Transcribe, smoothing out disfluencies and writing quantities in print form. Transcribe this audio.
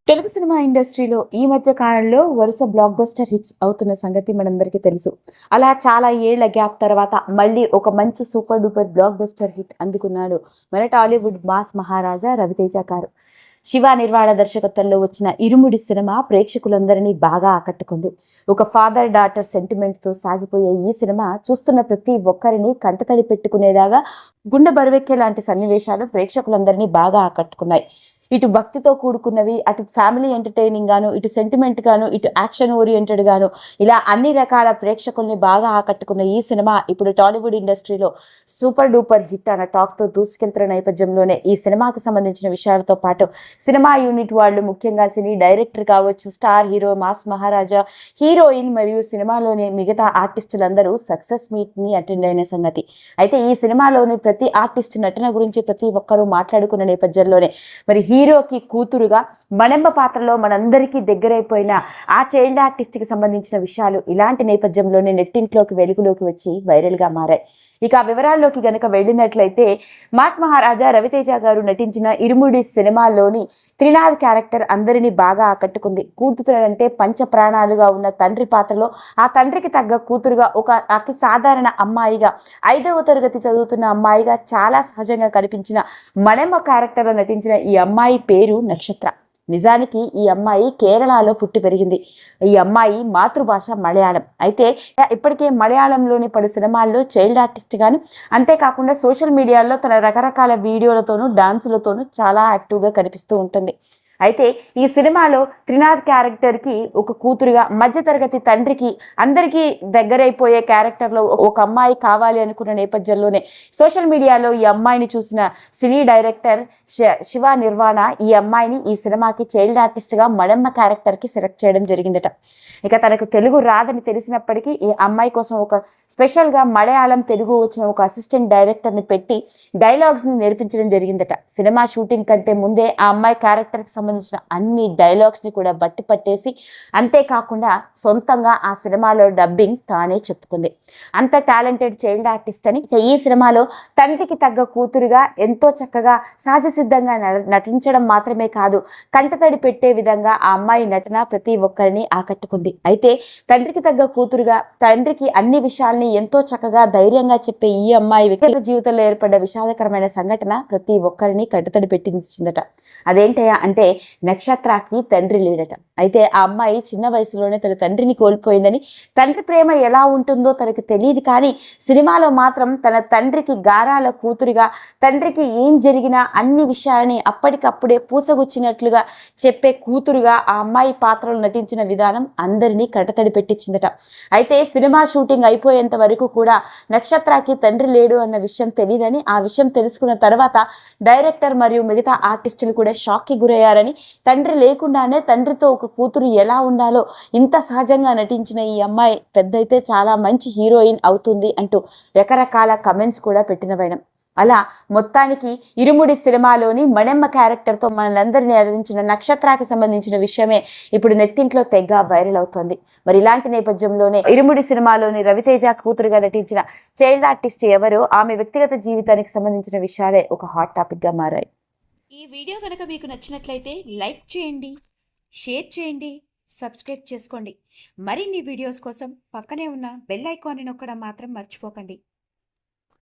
Telugu cinema ఇండస్ట్రీలో ఈ మధ్య కాలంలో వరుస బ్లాక్ బస్టర్ హిట్స్ అవుతున్న సంగతి మనందరికీ తెలుసు. అలా చాలా ఏళ్ల గ్యాప్ తర్వాత మళ్ళీ ఒక మంచి super duper block buster hit అందుకున్నాడు మన టాలీవుడ్ మాస్ మహారాజా రవితేజ గారు. శివ నిర్వాణ దర్శకత్వంలో వచ్చిన ఇరుముడి సినిమా ప్రేక్షకులందరినీ బాగా ఆకట్టుకుంది. ఒక ఫాదర్ డాటర్ సెంటిమెంట్తో సాగిపోయే ఈ సినిమా చూస్తున్న ప్రతి ఒక్కరిని కంటతడి పెట్టుకునేలాగా గుండె బరువెక్కే లాంటి సన్నివేశాలు ప్రేక్షకులందరినీ బాగా ఆకట్టుకున్నాయి. ఇటు భక్తితో కూడుకున్నవి, అటు ఫ్యామిలీ ఎంటర్టైనింగ్ గాను, ఇటు సెంటిమెంట్ గాను, ఇటు యాక్షన్ ఓరియంటెడ్ గాను, ఇలా అన్ని రకాల ప్రేక్షకుల్ని బాగా ఆకట్టుకున్న ఈ సినిమా ఇప్పుడు టాలీవుడ్ ఇండస్ట్రీలో సూపర్ డూపర్ హిట్ అన్న టాక్తో దూసుకెళ్తున్న నేపథ్యంలోనే ఈ సినిమాకి సంబంధించిన విషయాలతో పాటు సినిమా యూనిట్ వాళ్ళు, ముఖ్యంగా సినీ డైరెక్టర్ కావచ్చు, స్టార్ హీరో, మాస్ మహారాజా, హీరోయిన్ మరియు సినిమాలోని మిగతా ఆర్టిస్టులందరూ సక్సెస్ మీట్ ని అటెండ్ అయిన సంగతి. అయితే ఈ సినిమాలోని ప్రతి ఆర్టిస్ట్ నటన గురించి ప్రతి ఒక్కరూ మాట్లాడుకున్న నేపథ్యంలోనే మరి హీరోకి కూతురుగా మణెమ్మ పాత్రలో మనందరికీ దగ్గరైపోయిన ఆ చైల్డ్ ఆర్టిస్ట్కి సంబంధించిన విషయాలు ఇలాంటి నేపథ్యంలోనే నెట్టింట్లోకి వెలుగులోకి వచ్చి వైరల్గా మారాయి. ఇక ఆ వివరాల్లోకి గనక వెళ్ళినట్లయితే మాస్ మహారాజా రవితేజ గారు నటించిన ఇరుముడి సినిమాలోని త్రినాథ్ క్యారెక్టర్ అందరినీ బాగా ఆకట్టుకుంది. కూతురు అంటే పంచ ప్రాణాలుగా ఉన్న తండ్రి పాత్రలో ఆ తండ్రికి తగ్గ కూతురుగా, ఒక అతి సాధారణ అమ్మాయిగా, 5వ తరగతి చదువుతున్న అమ్మాయిగా చాలా సహజంగా కనిపించిన మణెమ్మ క్యారెక్టర్లో నటించిన ఈ అమ్మాయి పేరు నక్షత్ర. నిజానికి ఈ అమ్మాయి కేరళలో పుట్టి పెరిగింది. ఈ అమ్మాయి మాతృభాష మలయాళం. అయితే ఇప్పటికే మలయాళంలోని పలు సినిమాల్లో చైల్డ్ ఆర్టిస్ట్ గాను, అంతేకాకుండా సోషల్ మీడియాలో తన రకరకాల వీడియోలతోనూ డాన్సులతోనూ చాలా యాక్టివ్గా కనిపిస్తూ ఉంటుంది. అయితే ఈ సినిమాలో త్రినాథ్ క్యారెక్టర్కి ఒక కూతురుగా, మధ్యతరగతి తండ్రికి అందరికీ దగ్గరైపోయే క్యారెక్టర్లో ఒక అమ్మాయి కావాలి అనుకున్న నేపథ్యంలోనే సోషల్ మీడియాలో ఈ అమ్మాయిని చూసిన సినీ డైరెక్టర్ శివ నిర్వాణ ఈ అమ్మాయిని ఈ సినిమాకి చైల్డ్ ఆర్టిస్ట్గా మణెమ్మ క్యారెక్టర్కి సెలెక్ట్ చేయడం జరిగిందట. ఇక తనకు తెలుగు రాదని తెలిసినప్పటికీ ఈ అమ్మాయి కోసం ఒక స్పెషల్గా మలయాళం, తెలుగు వచ్చిన ఒక అసిస్టెంట్ డైరెక్టర్ని పెట్టి డైలాగ్స్ని నేర్పించడం జరిగిందట. సినిమా షూటింగ్ కంటే ముందే ఆ అమ్మాయి క్యారెక్టర్కి సంబంధించిన అన్ని డైలాగ్స్ని కూడా బట్టి పట్టేసి, అంతేకాకుండా సొంతంగా ఆ సినిమాలో డబ్బింగ్ తానే చెప్పుకుంది. అంత టాలెంటెడ్ చైల్డ్ ఆర్టిస్ట్ అని. ఈ సినిమాలో తండ్రికి తగ్గ కూతురుగా ఎంతో చక్కగా సహజ సిద్ధంగా నటించడం మాత్రమే కాదు, కంటతడి పెట్టే విధంగా ఆ అమ్మాయి నటన ప్రతి ఒక్కరిని ఆకట్టుకుంది. అయితే తండ్రికి తగ్గ కూతురుగా, తండ్రికి అన్ని విషయాల్ని ఎంతో చక్కగా ధైర్యంగా చెప్పే ఈ అమ్మాయి వ్యక్తిగత జీవితంలో ఏర్పడ్డ విషాదకరమైన సంఘటన ప్రతి ఒక్కరిని కంటతడి పెట్టించిందట. అదేంటయ్యా అంటే నక్షత్రకి తండ్రి లేడట. అయితే ఆ అమ్మాయి చిన్న వయసులోనే తన తండ్రిని కోల్పోయిందని, తండ్రి ప్రేమ ఎలా ఉంటుందో తనకు తెలియదు, కానీ సినిమాలో మాత్రం తన తండ్రికి గారాల కూతురుగా, తండ్రికి ఏం జరిగినా అన్ని విషయాలని అప్పటికప్పుడే పూసగుచ్చినట్లుగా చెప్పే కూతురుగా ఆ అమ్మాయి పాత్రలు నటించిన విధానం అందరినీ కంటతడి పెట్టించిందట. అయితే సినిమా షూటింగ్ అయిపోయేంత వరకు కూడా నక్షత్రకి తండ్రి లేడు అన్న విషయం తెలియదని, ఆ విషయం తెలుసుకున్న తర్వాత డైరెక్టర్ మరియు మిగతా ఆర్టిస్టులు కూడా షాక్కి గురయ్యారని, తండ్రి లేకుండానే తండ్రితో ఒక కూతురు ఎలా ఉండాలో ఇంత సహజంగా నటించిన ఈ అమ్మాయి పెద్దయితే చాలా మంచి హీరోయిన్ అవుతుంది అంటూ రకరకాల కమెంట్స్ కూడా పెట్టినవైనం. అలా మొత్తానికి ఇరుముడి సినిమాలోని మణెమ్మ క్యారెక్టర్తో మనందరినీ అలరించిన నక్షత్రకి సంబంధించిన విషయమే ఇప్పుడు నెట్టింట్లో తెగ వైరల్ అవుతోంది. మరి ఇలాంటి నేపథ్యంలోనే ఇరుముడి సినిమాలోని రవితేజ కూతురుగా నటించిన చైల్డ్ ఆర్టిస్ట్ ఎవరో, ఆమె వ్యక్తిగత జీవితానికి సంబంధించిన విషయాలే ఒక హాట్ టాపిక్గా మారాయి. ఈ వీడియో కనుక మీకు నచ్చినట్లయితే లైక్ చేయండి, షేర్ చేయండి, సబ్స్క్రైబ్ చేసుకోండి. మరిన్ని వీడియోస్ కోసం పక్కనే ఉన్న బెల్ ఐకాన్ని నొక్కడం మాత్రం మర్చిపోకండి.